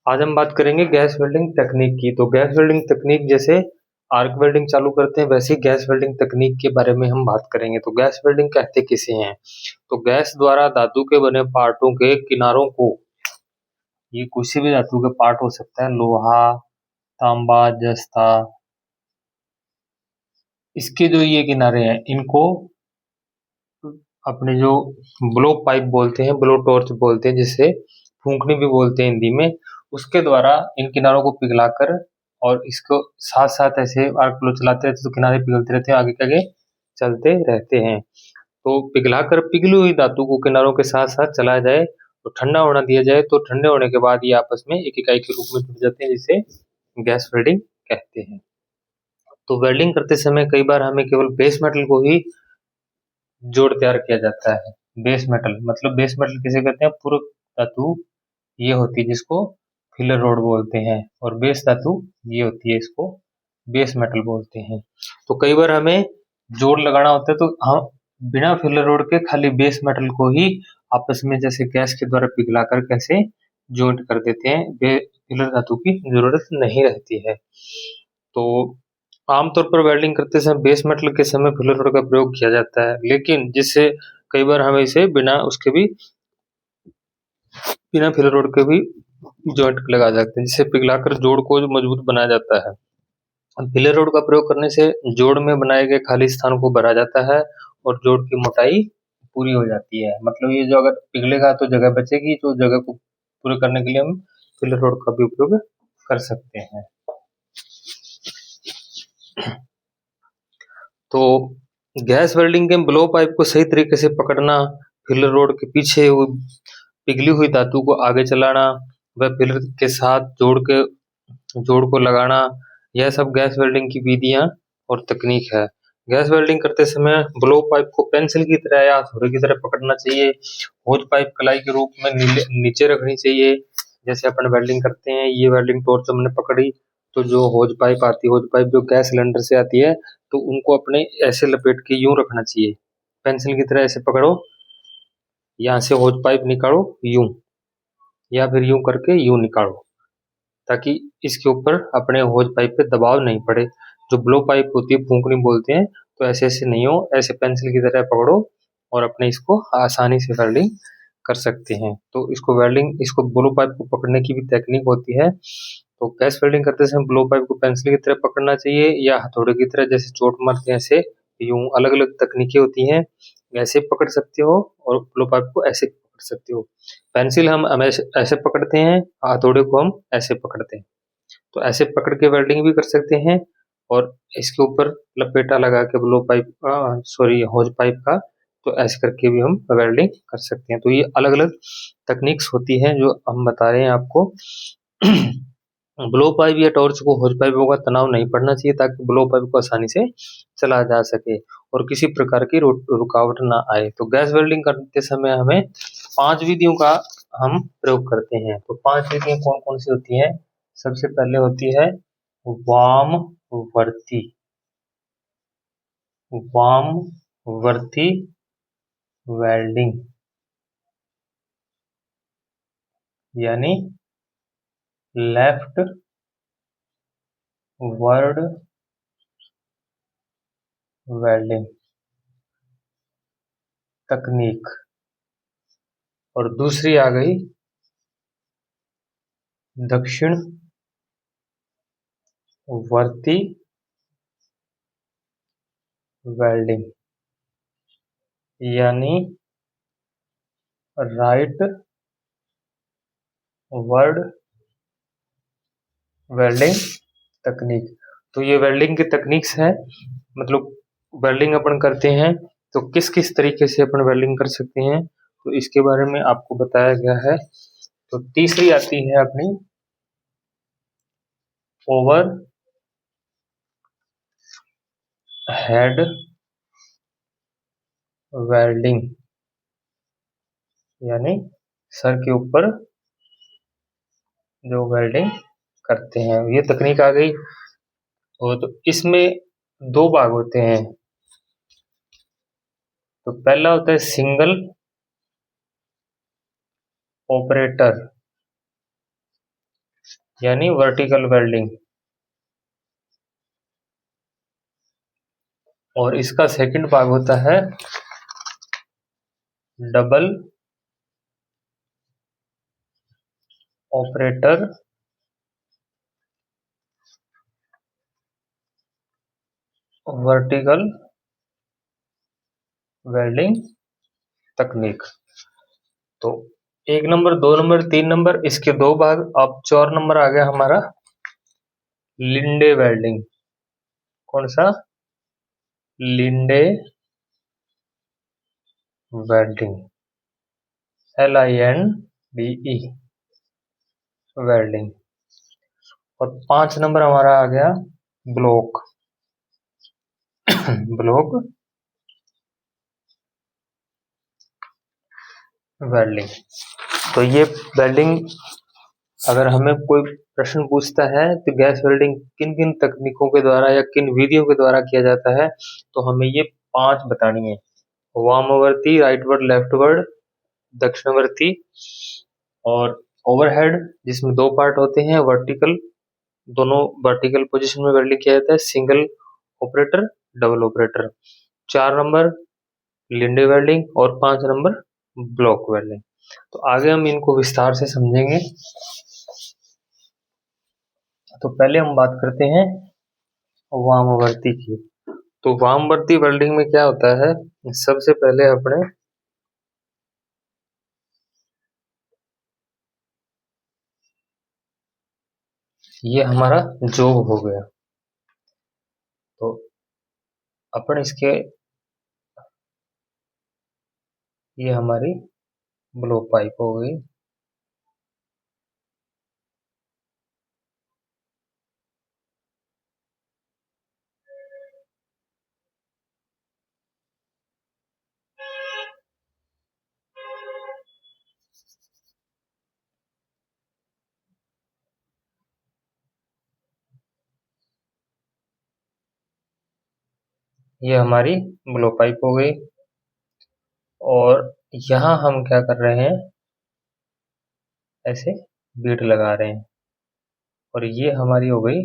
आज हम बात करेंगे गैस वेल्डिंग तकनीक की। तो गैस वेल्डिंग तकनीक जैसे आर्क वेल्डिंग चालू करते हैं, वैसे ही गैस वेल्डिंग तकनीक के बारे में हम बात करेंगे। तो गैस वेल्डिंग कहते किसे हैं? तो गैस द्वारा धातु के बने पार्टों के किनारों को, ये किसी भी धातु के पार्ट हो सकता है, लोहा, तांबा, जस्ता, इसके जो ये किनारे हैं इनको अपने जो ब्लो पाइप बोलते हैं, ब्लो टॉर्च बोलते हैं, जिसे फूंकनी भी बोलते हैं हिंदी में, उसके द्वारा इन किनारों को पिघलाकर और इसको साथ साथ ऐसे आर्क फ्लो चलाते रहते तो किनारे पिघलते रहते हैं, आगे के आगे चलते रहते हैं। तो पिघलाकर पिघली हुई धातु को किनारों के साथ साथ चलाया जाए तो ठंडा होना दिया जाए, तो ठंडे होने के बाद ये आपस में एक इकाई के रूप में जुड़ जाते हैं, जिसे गैस वेल्डिंग कहते हैं। तो वेल्डिंग करते समय कई बार हमें केवल बेस मेटल को ही जोड़ तैयार किया जाता है। बेस मेटल मतलब बेस मेटल किसे कहते हैं? पूरक धातु ये होती है जिसको फिलर रोड बोलते हैं, और बेस धातु ये होती है, इसको बेस मेटल बोलते हैं। तो कई बार हमें जोड़ लगाना होता है तो हम बिना फिलर रोड के खाली बेस मेटल को ही आपस में जैसे गैस के द्वारा पिघलाकर कैसे जॉइंट कर देते हैं, फिलर धातु की जरूरत नहीं रहती है। तो आमतौर पर वेल्डिंग करते समय बेस मेटल के समय फिलर रोड का प्रयोग किया जाता है, लेकिन जिससे कई बार हमें इसे बिना फिलर रोड के भी जॉइंट लगा सकते हैं, जिससे पिघलाकर जोड़ को मजबूत बनाया जाता है। फिलर रोड का प्रयोग करने से जोड़ में बनाए गए खाली स्थान को भरा जाता है और जोड़ की मोटाई पूरी हो जाती है। मतलब ये जो अगर पिघलेगा तो जगह बचेगी, तो जगह को पूरे करने के लिए हम फिलर रोड का भी उपयोग कर सकते हैं। तो गैस वेल्डिंग के ब्लो पाइप को सही तरीके से पकड़ना, फिलर रोड के पीछे पिघली हुई धातु को आगे चलाना, व फिलर के साथ जोड़ को लगाना, यह सब गैस वेल्डिंग की विधियां और तकनीक है। गैस वेल्डिंग करते समय ब्लो पाइप को पेंसिल की तरह या हथौड़े की तरह पकड़ना चाहिए। होज पाइप कलाई के रूप में नीचे रखनी चाहिए। जैसे अपन वेल्डिंग करते हैं, ये वेल्डिंग टॉर्च हमने पकड़ी, तो जो होज पाइप आती है, होज पाइप जो गैस सिलेंडर से आती है, तो उनको अपने ऐसे लपेट के यूं रखना चाहिए, पेंसिल की तरह ऐसे पकड़ो, यहाँ से होज पाइप निकालो यूं, या फिर यूं करके यूं निकालो, ताकि इसके ऊपर अपने होज पाइप पे दबाव नहीं पड़े। जो ब्लो पाइप होती है, फूंकनी बोलते हैं, तो ऐसे ऐसे नहीं हो, ऐसे पेंसिल की तरह पकड़ो और अपने इसको आसानी से वेल्डिंग कर सकते हैं। तो इसको ब्लो पाइप को पकड़ने की भी टेक्निक होती है। तो गैस वेल्डिंग करते समय ब्लो पाइप को पेंसिल की तरह पकड़ना चाहिए या हथौड़े की तरह, जैसे चोट मारते हैं ऐसे, यूं अलग अलग तकनीकें होती हैं। ऐसे पकड़ सकते हो और ब्लो पाइप को ऐसे पकड़ सकते हो। पेंसिल हम हमेशा ऐसे पकड़ते हैं, हथौड़े को हम ऐसे पकड़ते हैं। तो ऐसे पकड़ के वेल्डिंग भी कर सकते हैं, और इसके ऊपर लपेटा लगा के होज पाइप का, तो ऐसे करके भी हम वेल्डिंग कर सकते हैं। तो ये अलग अलग तकनीक्स होती हैं जो हम बता रहे हैं आपको। ब्लो पाइप या टॉर्च को होज पाइपों का तनाव नहीं पड़ना चाहिए, ताकि ब्लो पाइप को आसानी से चला जा सके और किसी प्रकार की रुकावट ना आए। तो गैस वेल्डिंग करते समय हमें 5 विधियों का हम प्रयोग करते हैं। तो 5 विधियां कौन कौन सी होती हैं? सबसे पहले होती है वामवर्ती वामवर्ती वेल्डिंग, यानी लेफ्ट वर्ड वेल्डिंग तकनीक। और दूसरी आ गई दक्षिण वर्ती वेल्डिंग, यानी राइट वर्ड वेल्डिंग तकनीक। तो ये वेल्डिंग की तकनीक्स है, मतलब वेल्डिंग अपन करते हैं तो किस किस तरीके से अपन वेल्डिंग कर सकते हैं, तो इसके बारे में आपको बताया गया है। तो तीसरी आती है अपनी ओवर हेड वेल्डिंग, यानी सर के ऊपर जो वेल्डिंग करते हैं, ये तकनीक आ गई। और तो इसमें 2 भाग होते हैं। तो पहला होता है सिंगल ऑपरेटर यानी वर्टिकल वेल्डिंग। और इसका सेकंड भाग होता है डबल ऑपरेटर वर्टिकल वेल्डिंग तकनीक। तो 1 नंबर, 2 नंबर, 3 नंबर, इसके 2 भाग। अब 4 नंबर आ गया हमारा लिंडे वेल्डिंग। कौन सा? Linde welding, LINDE welding. और 5 नंबर हमारा आ गया ब्लॉक ब्लॉक वेल्डिंग। तो ये वेल्डिंग, अगर हमें कोई प्रश्न पूछता है तो गैस वेल्डिंग किन किन तकनीकों के द्वारा या किन विधियों के द्वारा किया जाता है, तो हमें ये 5 बतानी है। वामावर्ती, राइटवर्ड, लेफ्टवर्ड, दक्षिणावर्ती, और ओवरहेड जिसमें 2 पार्ट होते हैं, वर्टिकल, दोनों वर्टिकल पोजीशन में वेल्डिंग किया जाता है, single operator, double operator. 4 number Linde welding और 5 नंबर ब्लॉक वेल्डिंग। तो आगे हम इनको विस्तार से समझेंगे। तो पहले हम बात करते हैं वामवर्ती की। तो वामवर्ती वेल्डिंग में क्या होता है, सबसे पहले अपने ये हमारा जॉब हो गया, तो अपन इसके, ये हमारी ब्लो पाइप हो गई। ये हमारी ब्लो पाइप हो गई। और यहाँ हम क्या कर रहे हैं, ऐसे बीट लगा रहे हैं। और ये हमारी हो गई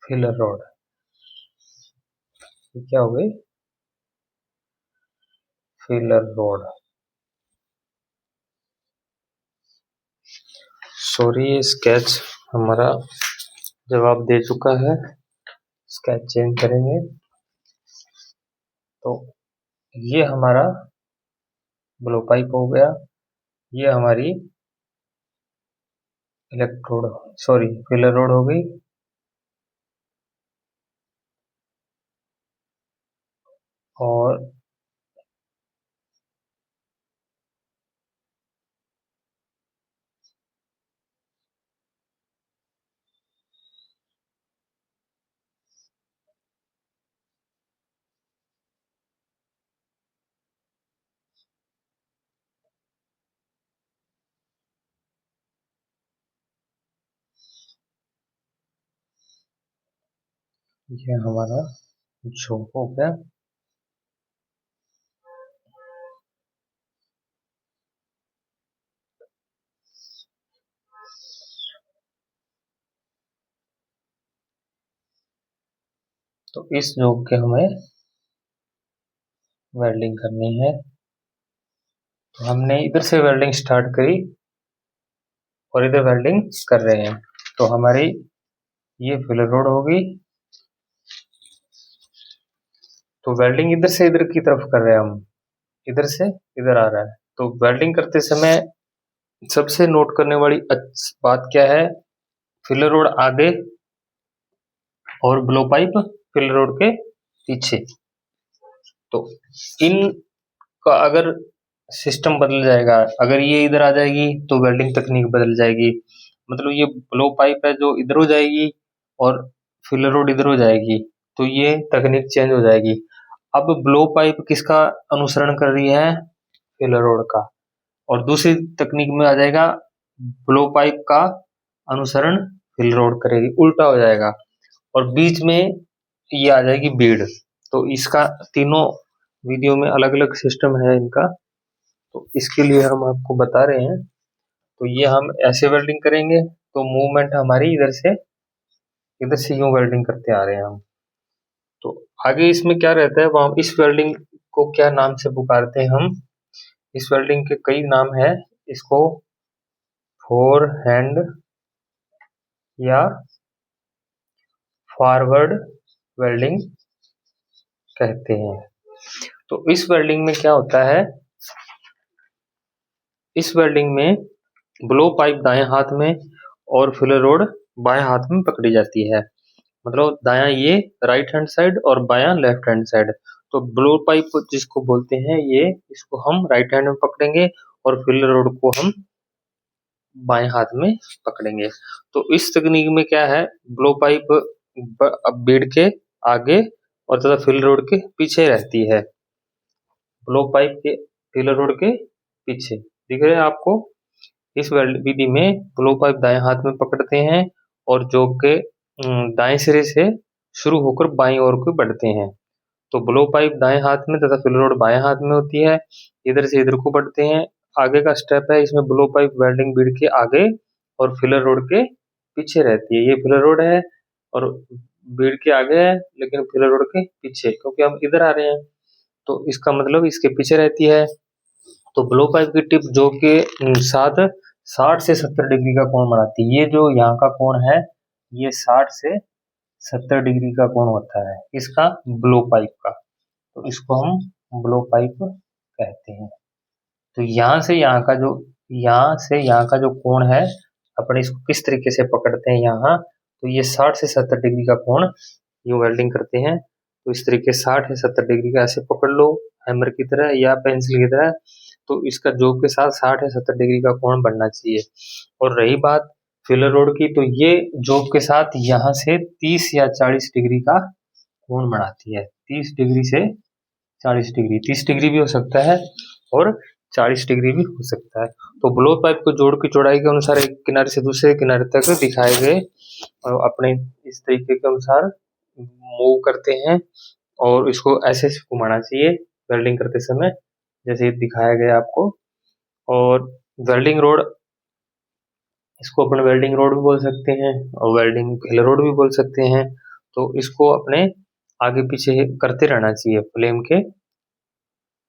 फिलर रोड। ये क्या हो गई? Filler road. सॉरी, स्केच हमारा जवाब दे चुका है, स्केच चेंज करेंगे। तो ये हमारा ब्लो पाइप हो गया, ये हमारी इलेक्ट्रोड, सॉरी फिलर रोड हो गई। और ये हमारा जॉब हो गया। तो इस जॉब के हमें वेल्डिंग करनी है। तो हमने इधर से वेल्डिंग स्टार्ट करी और इधर वेल्डिंग कर रहे हैं। तो हमारी ये फिलर रोड होगी। तो वेल्डिंग इधर से इधर की तरफ कर रहे हैं हम, इधर से इधर आ रहा है। तो वेल्डिंग करते समय सबसे नोट करने वाली बात क्या है, फिलर रोड आगे और ब्लो पाइप फिलर रोड के पीछे। तो इन का अगर सिस्टम बदल जाएगा, अगर ये इधर आ जाएगी तो वेल्डिंग तकनीक बदल जाएगी। मतलब ये ब्लो पाइप है जो इधर हो जाएगी और फिलर रोड इधर हो जाएगी, तो ये तकनीक चेंज हो जाएगी। अब ब्लो पाइप किसका अनुसरण कर रही है? फिलर रोड का। और दूसरी तकनीक में आ जाएगा ब्लो पाइप का अनुसरण फिलर रोड करेगी, उल्टा हो जाएगा। और बीच में ये आ जाएगी बीड। तो इसका तीनों विधियों में अलग अलग सिस्टम है इनका। तो इसके लिए हम आपको बता रहे हैं। तो ये हम ऐसे वेल्डिंग करेंगे तो मूवमेंट हमारी इधर से यूं वेल्डिंग करते आ रहे हैं हम। तो आगे इसमें क्या रहता है, वहाँ इस वेल्डिंग को क्या नाम से पुकारते हैं हम। इस वेल्डिंग के कई नाम है। इसको फोर हैंड या फॉरवर्ड वेल्डिंग कहते हैं। तो इस वेल्डिंग में क्या होता है, इस वेल्डिंग में ब्लो पाइप दाएं हाथ में और फिलर रोड बाएं हाथ में पकड़ी जाती है। मतलब दायां ये राइट हैंड साइड और बायां लेफ्ट हैंड साइड। तो ब्लो पाइप जिसको बोलते हैं ये, इसको हम राइट हैंड में पकड़ेंगे और फिलर रोड को हम बाएं हाथ में पकड़ेंगे। तो इस तकनीक में क्या है, ब्लो पाइप बेड के आगे और तथा फिलर रोड के पीछे रहती है। ब्लो पाइप के फिलर रोड के पीछे दिख रहे हैं आपको। इस विधि में ब्लो पाइप दाएं हाथ में पकड़ते हैं और जोक के दाएं सिरे से शुरू होकर बाईं ओर को बढ़ते हैं। तो ब्लो पाइप दाएं हाथ में तथा फिलर रोड बाएं हाथ में होती है। इधर से इधर को बढ़ते हैं। आगे का स्टेप है, इसमें ब्लो पाइप वेल्डिंग बीड के आगे और फिलर रोड के पीछे रहती है। ये फिलर रोड है और बीड के आगे है, लेकिन फिलर रोड के पीछे, क्योंकि हम इधर आ रहे हैं तो इसका मतलब इसके पीछे रहती है। तो ब्लो पाइप की टिप जो के साथ 60 से 70 डिग्री का कोण बनाती है। ये जो यहाँ का कोण है ये 60 से 70 डिग्री का कोण होता है इसका, ब्लो पाइप का। तो इसको हम ब्लो पाइप कहते हैं। तो यहाँ से यहाँ का जो कोण है, अपन इसको किस तरीके से पकड़ते हैं यहाँ, तो ये 60 से 70 डिग्री का कोण यूं वेल्डिंग करते हैं। तो इस तरीके 60 से 70 डिग्री का ऐसे पकड़ लो हैमर की तरह या पेंसिल की तरह। तो इसका जोक के साथ 60 या 70 डिग्री का कोण बनना चाहिए। और रही बात फिलर रोड की, तो ये जोक के साथ यहाँ से 30 या 40 डिग्री का कोण बनाती है। 30 डिग्री से 40 डिग्री, 30 डिग्री भी हो सकता है और 40 डिग्री भी हो सकता है। तो ब्लो पाइप को जोड़ की चौड़ाई के अनुसार एक किनारे से दूसरे किनारे तक दिखाए गए अपने इस तरीके के अनुसार मूव करते हैं और इसको ऐसे घुमाना चाहिए वेल्डिंग करते समय, जैसे दिखाया गया आपको। और वेल्डिंग रोड, इसको अपन वेल्डिंग रोड भी बोल सकते हैं और वेल्डिंग फिलर रोड भी बोल सकते हैं। तो इसको अपने आगे पीछे करते रहना चाहिए फ्लेम के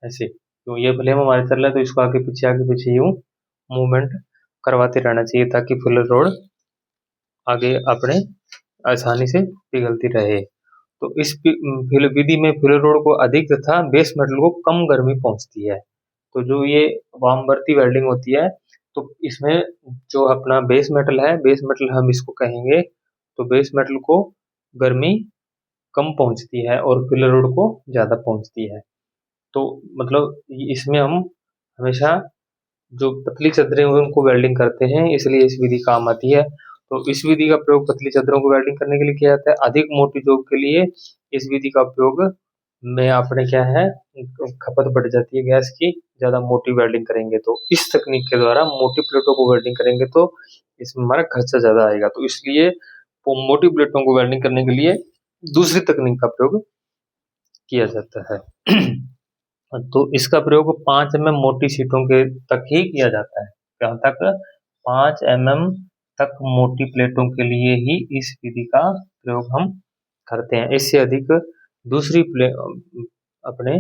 ऐसे। तो ये फ्लेम हमारे चल रहा है तो इसको आगे पीछे यूं मूवमेंट करवाते रहना चाहिए ताकि फिलर रोड आगे अपने आसानी से पिघलती रहे। तो इस विधि में फिलर रोड को अधिक तथा बेस मेटल को कम गर्मी पहुंचती है। तो जो ये वामवर्ती वेल्डिंग होती है, तो इसमें जो अपना बेस मेटल है, बेस मेटल हम इसको कहेंगे, तो बेस मेटल को गर्मी कम पहुंचती है और फिलर रोड को ज़्यादा पहुंचती है। तो मतलब इसमें हम हमेशा जो पतली चादरें हैं उनको वेल्डिंग करते हैं, इसलिए इस विधि काम आती है। तो इस विधि का प्रयोग पतली चादरों को वेल्डिंग करने के लिए किया जाता है। अधिक मोटी जॉब के लिए इस विधि का उपयोग में आपने क्या है, खपत बढ़ जाती है गैस की, ज़्यादा मोटी वेल्डिंग करेंगे तो। इस तकनीक के द्वारा मोटी प्लेटों को वेल्डिंग करेंगे तो इसमें हमारा खर्चा ज़्यादा आएगा। तो इसलिए वो मोटी प्लेटों को वेल्डिंग करने के लिए दूसरी तकनीक का प्रयोग किया जाता है। तो इसका प्रयोग 5 mm मोटी शीटों के तक ही किया जाता है। जहाँ तक 5 mm तक मोटी प्लेटों के लिए ही इस विधि का प्रयोग हम करते हैं। इससे अधिक दूसरी अपने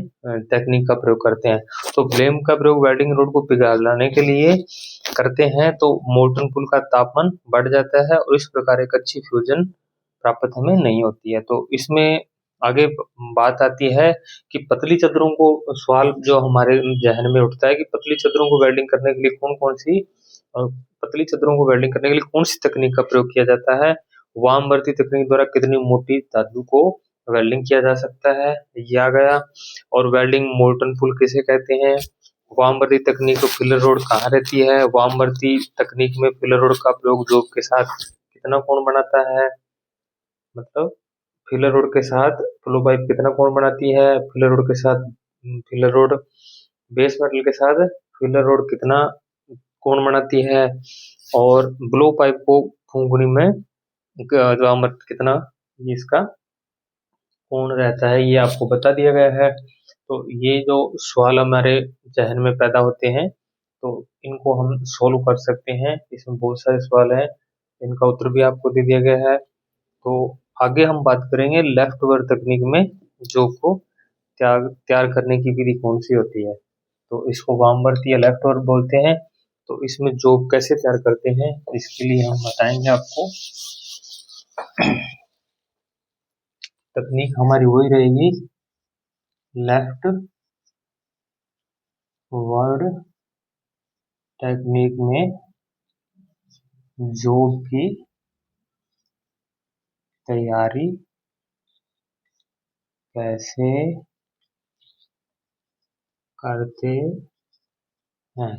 टेक्निक का प्रयोग करते हैं। तो फ्लेम का प्रयोग वेल्डिंग रोड को पिघलाने के लिए करते हैं तो मोल्टन पुल का तापमान बढ़ जाता है और इस प्रकार एक अच्छी फ्यूजन प्राप्त हमें नहीं होती है। तो इसमें आगे बात आती है कि पतली चादरों को, सवाल जो हमारे जहन में उठता है कि पतली चादरों को वेल्डिंग करने के लिए कौन सी पतली चादरों को वेल्डिंग करने के लिए कौन सी तकनीक का प्रयोग किया जाता है। वामवर्ती तकनीक द्वारा कितनी मोटी धातु को वेल्डिंग किया जा सकता है, ये आ गया। और वेल्डिंग मोल्टन पुल किसे कहते हैं, वामवर्ती तकनीक में फिलर रोड कहाँ रहती है, वामवर्ती तकनीक में फिलर रोड का प्रयोग जोब के साथ कितना कोण बनाता है, मतलब फिलर रोड के साथ फ्लो पाइप कितना कोण बनाती है, फिलर रोड के साथ फिलर रोड बेस मेटल के साथ फिलर रोड कितना कोण बनाती है, और ब्लो पाइप को फूंकने में कितना इसका कोण रहता है, ये आपको बता दिया गया है। तो ये जो सवाल हमारे जहन में पैदा होते हैं, तो इनको हम सोल्व कर सकते हैं। इसमें बहुत सारे सवाल हैं, इनका उत्तर भी आपको दे दिया गया है। तो आगे हम बात करेंगे लेफ्ट ओवर तकनीक में जॉब को तैयार तैयार करने की विधि कौन सी होती है। तो इसको वामवर्ती या लेफ्ट ओवर बोलते हैं। तो इसमें जॉब कैसे तैयार करते हैं, इसके लिए हम बताएंगे आपको। तकनीक हमारी वही रहेगी, लेफ्ट वर्ड टेक्निक में जॉब की तैयारी कैसे करते हैं।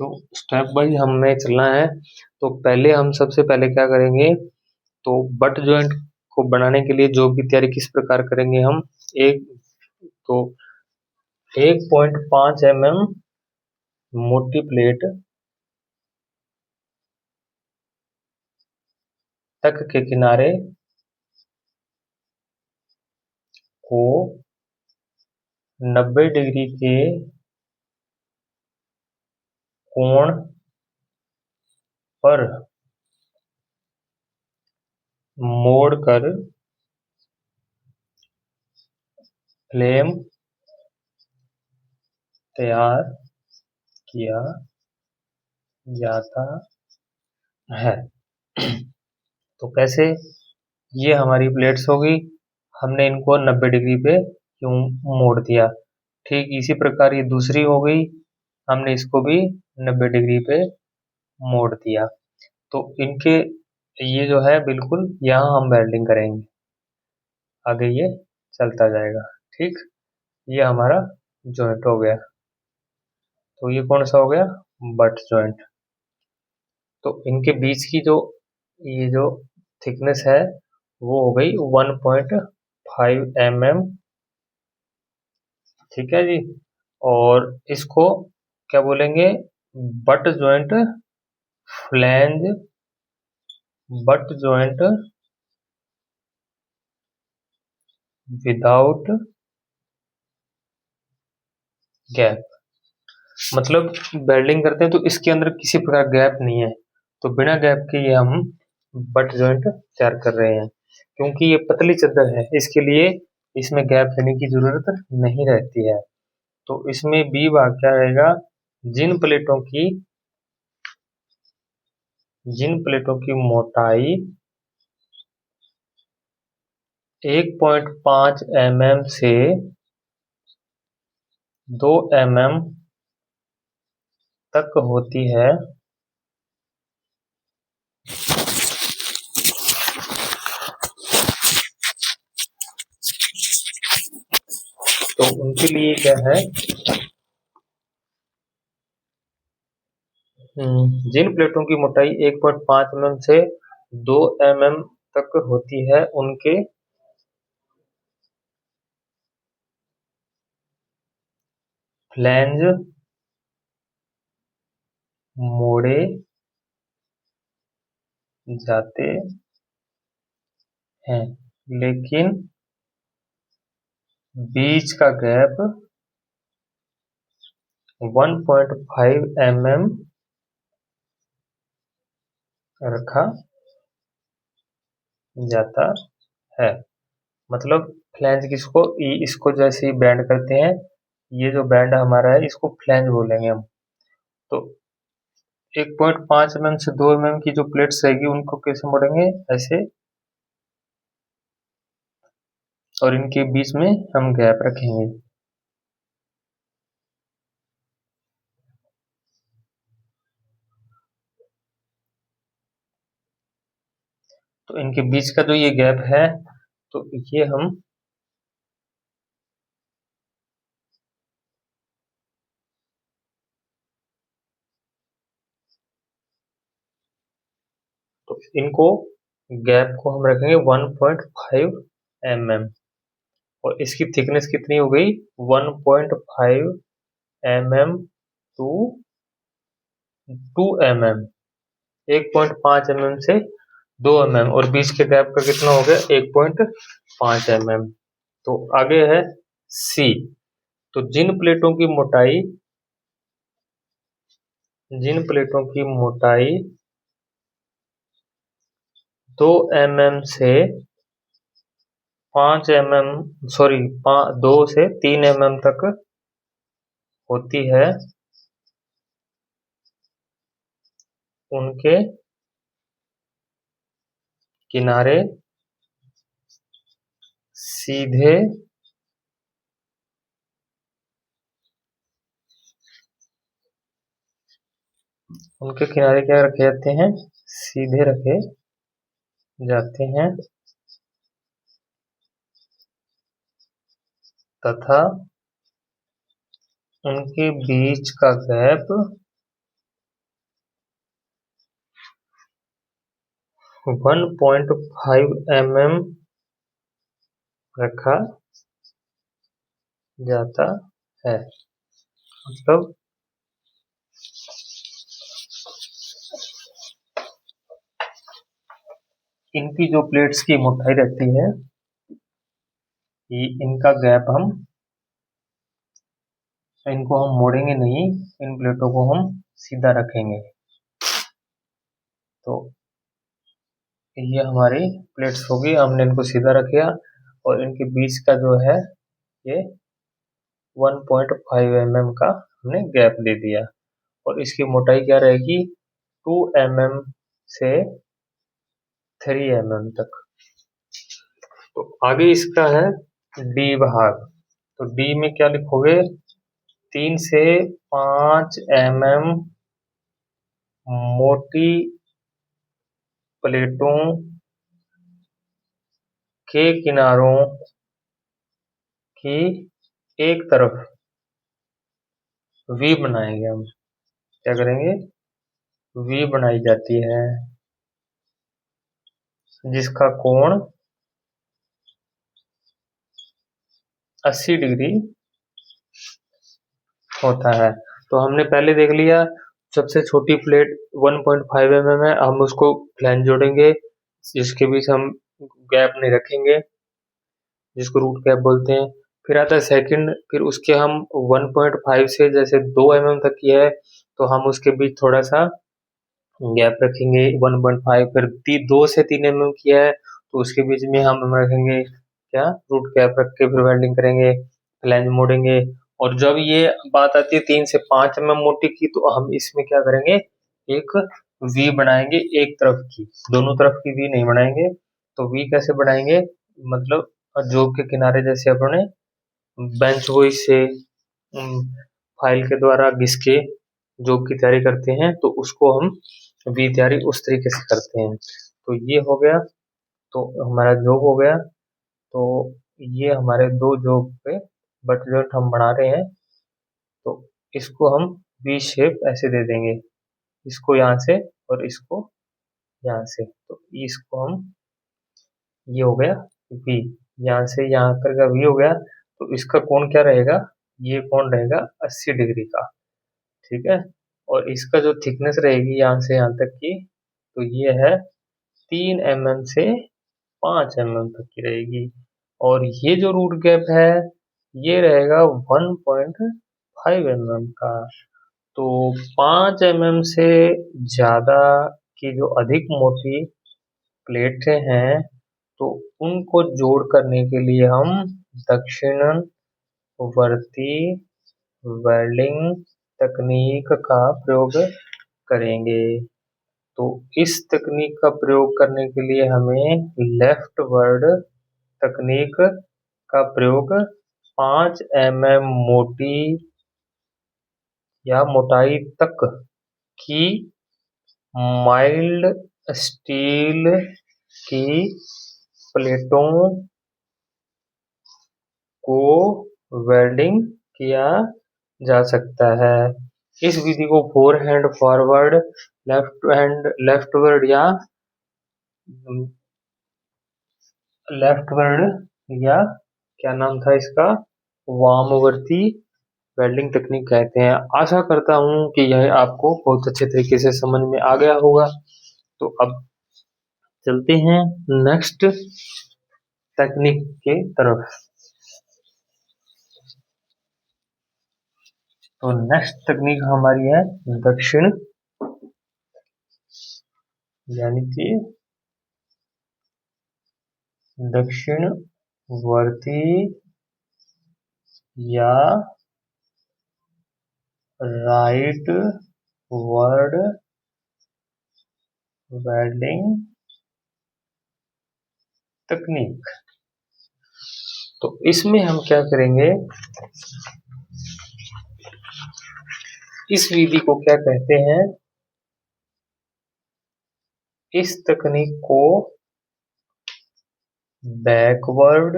तो स्टेप बाई हमें चलना है। तो पहले हम सबसे पहले क्या करेंगे, तो बट जॉइंट को बनाने के लिए जॉब की तैयारी किस प्रकार करेंगे हम। एक तो 1.5 mm मोटी प्लेट तक के किनारे को 90 डिग्री के कोण पर मोड़कर फ्लेम तैयार किया जाता है। तो कैसे, ये हमारी प्लेट्स होगी, हमने इनको 90 डिग्री पे क्यों मोड़ दिया। ठीक इसी प्रकार ये दूसरी हो गई, हमने इसको भी 90 डिग्री पे मोड़ दिया। तो इनके ये जो है बिल्कुल यहाँ हम वेल्डिंग करेंगे, आगे ये चलता जाएगा। ठीक, ये हमारा जॉइंट हो गया। तो ये कौन सा हो गया, बट जॉइंट। तो इनके बीच की जो ये जो थिकनेस है वो हो गई 1.5 mm। ठीक है जी। और इसको क्या बोलेंगे, butt joint flange, butt joint without gap. मतलब वेल्डिंग करते हैं तो इसके अंदर किसी प्रकार गैप नहीं है, तो बिना गैप के ये हम बट जॉइंट तैयार कर रहे हैं। क्योंकि ये पतली चादर है, इसके लिए इसमें गैप देने की जरूरत नहीं रहती है। तो इसमें बी भाग क्या रहेगा, जिन प्लेटों की मोटाई 1.5 mm से 2 mm तक होती है, तो उनके लिए क्या है, जिन प्लेटों की मोटाई 1.5 mm से 2 mm तक होती है, उनके फ्लैंज मोड़े जाते हैं, लेकिन बीच का गैप 1.5 mm रखा जाता है। मतलब फ्लैंज किसको, इसको जैसे ही बैंड करते हैं, ये जो बैंड हमारा है इसको फ्लैंज बोलेंगे हम। तो 1.5 mm से 2 mm की जो प्लेट्स रहेगी उनको कैसे मोड़ेंगे, ऐसे, और इनके बीच में हम गैप रखेंगे। तो इनके बीच का जो ये गैप है, तो ये हम तो इनको गैप को हम रखेंगे 1.5 mm। और इसकी थिकनेस कितनी हो गई, 1.5 mm टू 2 mm। 1.5 mm से 2 mm और बीच के गैप का कितना हो गया, 1.5 mm। तो आगे है सी, तो जिन प्लेटों की मोटाई 2 mm से 5 mm, सॉरी 2 से 3 mm तक होती है, उनके किनारे सीधे क्या रखे जाते हैं? सीधे रखे जाते हैं तथा उनके बीच का गैप 1.5 mm रखा जाता है। मतलब इनकी जो प्लेट्स की मोटाई रहती है, इनका गैप इनको हम मोड़ेंगे नहीं, इन प्लेटों को हम सीधा रखेंगे। तो ये हमारी प्लेट्स होगी, हमने इनको सीधा रखा और इनके बीच का जो है ये 1.5 mm का हमने गैप दे दिया और इसकी मोटाई क्या रहेगी? 2 mm से 3 mm तक। तो आगे इसका है डी भाग। तो डी में क्या लिखोगे? 3 से 5 mm मोटी प्लेटों के किनारों की एक तरफ वी बनाएंगे हम। क्या करेंगे? वी बनाई जाती है जिसका कोण 80 डिग्री होता है। तो हमने पहले देख लिया, सबसे छोटी प्लेट 1.5 mm है, हम उसको फ्लैंज जोड़ेंगे जिसके बीच हम गैप नहीं रखेंगे, जिसको रूट गैप बोलते हैं। फिर आता है सेकंड, फिर उसके हम 1.5 से जैसे 2 mm तक की है तो हम उसके बीच थोड़ा सा गैप रखेंगे 1.5। फिर 2 से 3 mm की है तो उसके बीच में हम रखेंगे क्या? रूट गैप रख के फिर वेल्डिंग करेंगे, फ्लैंज मोड़ेंगे। और जब ये बात आती है 3 से 5 mm मोटी की, तो हम इसमें क्या करेंगे? एक वी बनाएंगे एक तरफ की, दोनों तरफ की वी नहीं बनाएंगे। तो वी कैसे बनाएंगे? मतलब जॉब के किनारे जैसे अपने बेंच होई से फाइल के द्वारा घिस के जॉब की तैयारी करते हैं, तो उसको हम वी तैयारी उस तरीके से करते हैं। तो ये हो गया, तो हमारा जॉब हो गया। तो ये हमारे 2 जॉब पे बट जॉइंट हम बना रहे हैं, तो इसको हम वी शेप ऐसे दे देंगे, इसको यहाँ से और इसको यहाँ से। तो इसको हम, ये हो गया वी, यहाँ से यहाँ तक का वी हो गया। तो इसका कोण क्या रहेगा? ये कोण रहेगा 80 डिग्री का, ठीक है। और इसका जो थिकनेस रहेगी यहाँ से यहाँ तक की, तो ये है 3 mm से 5 mm तक की रहेगी। और ये जो रूट गैप है ये रहेगा 1.5 mm का। तो 5 mm से ज्यादा की जो अधिक मोटी प्लेटें हैं, तो उनको जोड़ करने के लिए हम दक्षिणावर्ती वेल्डिंग तकनीक का प्रयोग करेंगे। तो इस तकनीक का प्रयोग करने के लिए हमें लेफ्टवर्ड तकनीक का प्रयोग 5 mm मोटी या मोटाई तक की माइल्ड स्टील की प्लेटों को वेल्डिंग किया जा सकता है। इस विधि को फोरहैंड फॉरवर्ड, लेफ्टवर्ड या क्या नाम था इसका, वामवर्ती वेल्डिंग तकनीक कहते हैं। आशा करता हूं कि यह आपको बहुत अच्छे तरीके से समझ में आ गया होगा। तो अब चलते हैं नेक्स्ट टेक्निक के तरफ। तो नेक्स्ट तकनीक हमारी है दक्षिण, यानी कि दक्षिणवर्ती या राइट वर्ड वेल्डिंग तकनीक। तो इसमें हम क्या करेंगे, इस विधि को क्या कहते हैं, इस तकनीक को बैकवर्ड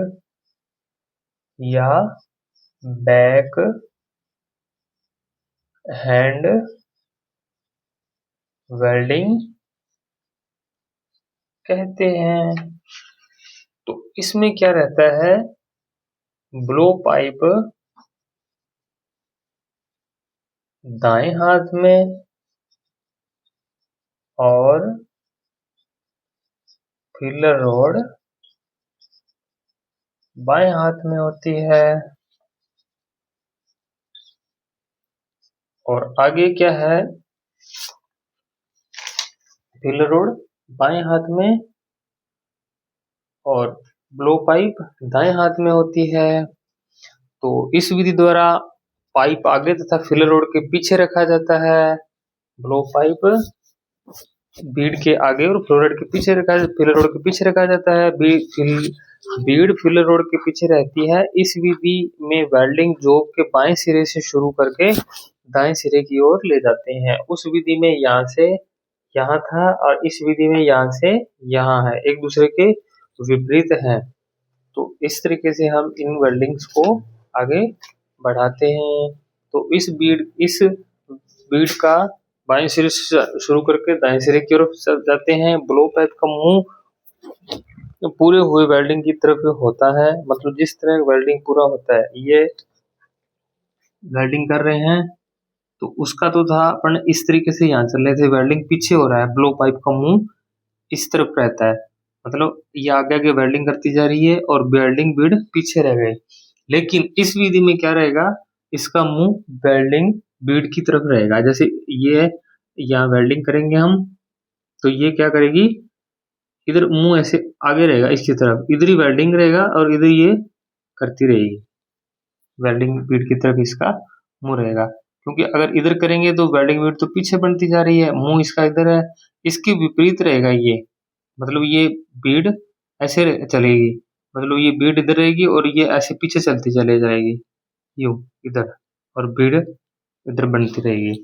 या बैक हैंड वेल्डिंग कहते हैं। तो इसमें क्या रहता है, ब्लो पाइप दाएं हाथ में और फिलर रॉड बाएं हाथ में होती है। और आगे क्या है, फिलर रॉड बाएं हाथ में और ब्लो पाइप दाएं हाथ में होती है। तो इस विधि द्वारा पाइप आगे तथा फिलर रॉड के पीछे रखा जाता है। ब्लो पाइप बीड के आगे और फिलर रॉड के पीछे रखा जाता है। बीड फिलर रॉड के पीछे रहती है। इस विधि में वेल्डिंग जॉब के बाएं सिरे से शुरू करके दाएं सिरे की ओर ले जाते हैं। उस विधि में यहाँ से यहाँ था और इस विधि में यहाँ से यहाँ है, एक दूसरे के विपरीत है। तो इस तरीके से हम इन वेल्डिंग्स को आगे बढ़ाते हैं। तो इस बीड का बाएं सिरे से शुरू करके दाएं सिरे की ओर जाते हैं। ब्लो पाइप का मुंह पूरे हुए वेल्डिंग की तरफ होता है, मतलब जिस तरह वेल्डिंग पूरा होता है, ये वेल्डिंग कर रहे हैं तो उसका तो था अपन इस तरीके से यहाँ चल रहे थे, वेल्डिंग पीछे हो रहा है, ब्लो पाइप का मुंह इस तरफ रहता है, मतलब ये आगे आगे वेल्डिंग करती जा रही है और वेल्डिंग बीड पीछे रह गए। लेकिन इस विधि में क्या रहेगा, इसका मुंह वेल्डिंग बीड की तरफ रहेगा। जैसे ये यहाँ वेल्डिंग करेंगे हम तो ये क्या करेगी, इधर मुंह ऐसे आगे रहेगा इसकी तरफ, इधर ही वेल्डिंग रहेगा और इधर ये करती रहेगी, वेल्डिंग बीड की तरफ इसका मुंह रहेगा। क्योंकि अगर इधर करेंगे तो वेल्डिंग बीड तो पीछे बनती जा रही है, मुंह इसका इधर है, इसके विपरीत रहेगा ये, मतलब ये बीड ऐसे चलेगी, मतलब ये बीड इधर रहेगी और ये ऐसे पीछे चलती चले जाएगी यूं इधर, और बीड इधर बनती रहेगी।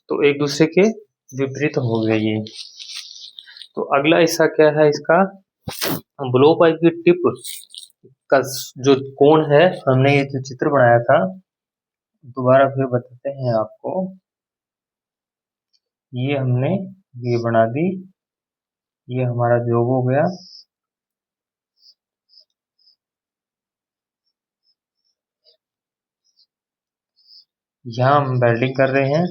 तो एक दूसरे के विपरीत हो गए ये। तो अगला हिस्सा क्या है इसका, ब्लो पाइप की टिप का जो कोण है, हमने ये जो चित्र बनाया था, दोबारा फिर बताते हैं आपको। ये हमने ये बना दी, ये हमारा जॉब हो गया। यहाँ हम वेल्डिंग कर रहे हैं।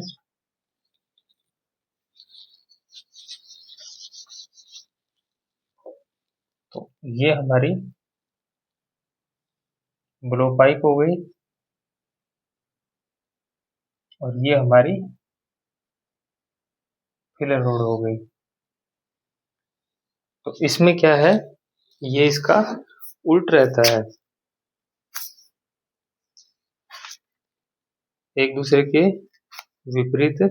तो ये हमारी ब्लो पाइप हो गई और ये हमारी फिलर रोड हो गई। तो इसमें क्या है, ये इसका उल्ट रहता है, एक दूसरे के विपरीत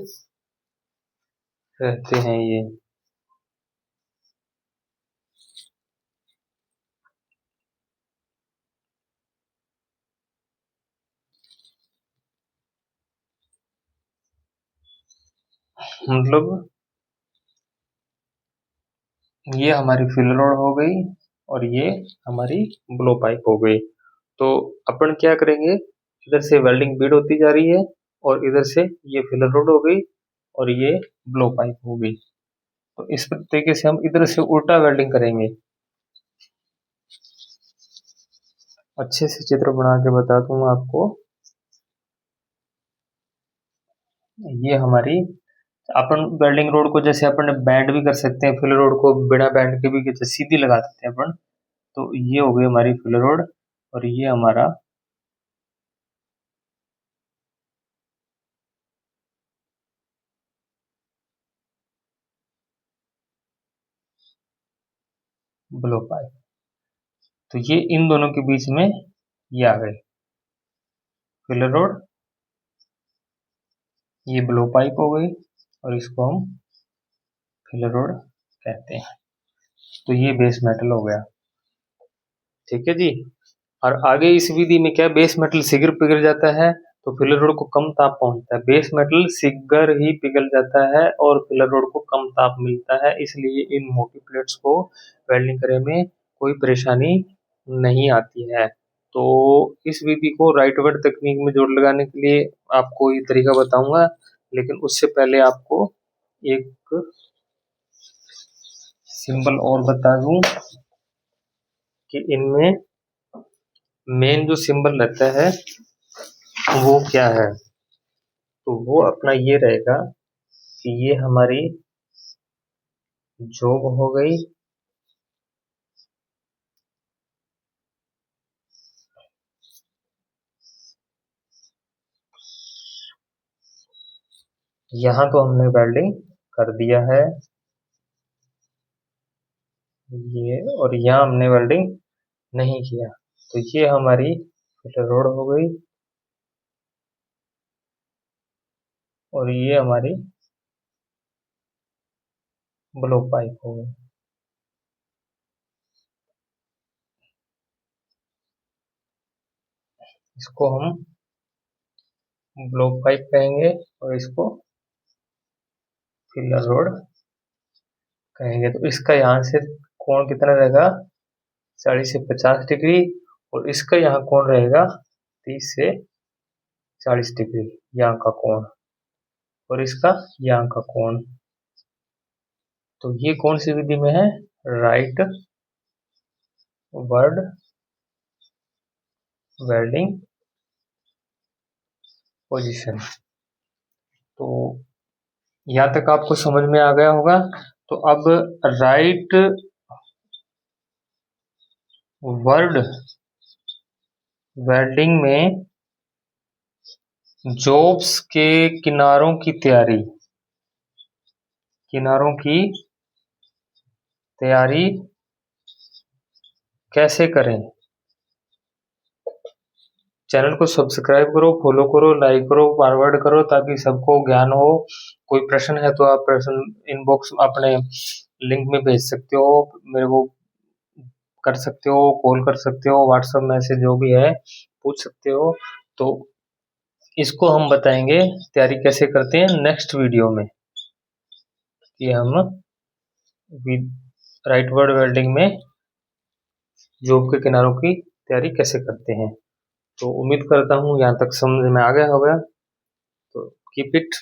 रहते हैं ये। मतलब ये हमारी फिलर रोड हो गई और ये हमारी ब्लो पाइप हो गई। तो अपन क्या करेंगे, इधर से वेल्डिंग बीड होती जा रही है और इधर से ये फिलर रोड हो गई और ये ब्लो पाइप हो गई। तो इस तरीके से हम इधर से उल्टा वेल्डिंग करेंगे। अच्छे से चित्र बना के बता दूं आपको। ये हमारी, अपन वेल्डिंग रोड को जैसे अपन बैंड भी कर सकते हैं, फिलर रोड को बिना बैंड के भी जैसे सीधी लगा सकते हैं अपन। तो ये हो गई हमारी फिलर रोड और ये हमारा ब्लो पाइप। तो ये इन दोनों के बीच में ये आ गई फिलर रोड, ये ब्लो पाइप हो गई और इसको हम फिलर रोड कहते हैं। तो ये बेस मेटल हो गया, ठीक है जी। और आगे इस विधि में क्या, बेस मेटल शीघ्र पिघल जाता है तो फिलर रोड को कम ताप पहुंचता है। बेस मेटल शीघ्र ही पिघल जाता है और फिलर रोड को कम ताप मिलता है, इसलिए इन मोटी प्लेट्स को वेल्डिंग करने में कोई परेशानी नहीं आती है। तो इस विधि को राइट वेल्ड तकनीक में जोड़ लगाने के लिए आपको ये तरीका बताऊंगा, लेकिन उससे पहले आपको एक सिंबल और बता दूं कि इनमें मेन जो सिंबल रहता है वो क्या है। तो वो अपना ये रहेगा कि ये हमारी जॉब हो गई, यहाँ तो हमने वेल्डिंग कर दिया है ये, और यहाँ हमने वेल्डिंग नहीं किया। तो ये हमारी फिलर रोड हो गई और ये हमारी ब्लो पाइप हो गई। इसको हम ब्लो पाइप कहेंगे और इसको फिलर रोड कहेंगे। तो इसका यहाँ से कोण कितना रहेगा, 40 से 50 डिग्री, और इसका यहाँ कोण रहेगा 30 से 40 डिग्री, यहाँ का कोण, और इसका यहाँ का कोण। तो ये कौन सी विधि में है, राइट वर्ड वेल्डिंग पोजीशन। तो यहाँ तक आपको समझ में आ गया होगा। तो अब राइट वर्ड वेल्डिंग में जॉब्स के किनारों की तैयारी, किनारों की तैयारी कैसे करें। चैनल को सब्सक्राइब करो, फॉलो करो, लाइक करो, फॉरवर्ड करो, ताकि सबको ज्ञान हो। कोई प्रश्न है तो आप प्रश्न इनबॉक्स अपने लिंक में भेज सकते हो, मेरे को कर सकते हो, कॉल कर सकते हो, व्हाट्सएप मैसेज जो भी है पूछ सकते हो। तो इसको हम बताएंगे तैयारी कैसे करते हैं नेक्स्ट वीडियो में, कि हम राइट वर्ड वेल्डिंग में जॉब के किनारों की तैयारी कैसे करते हैं। तो उम्मीद करता हूँ यहाँ तक समझ में आ गया होगा। तो कीप इट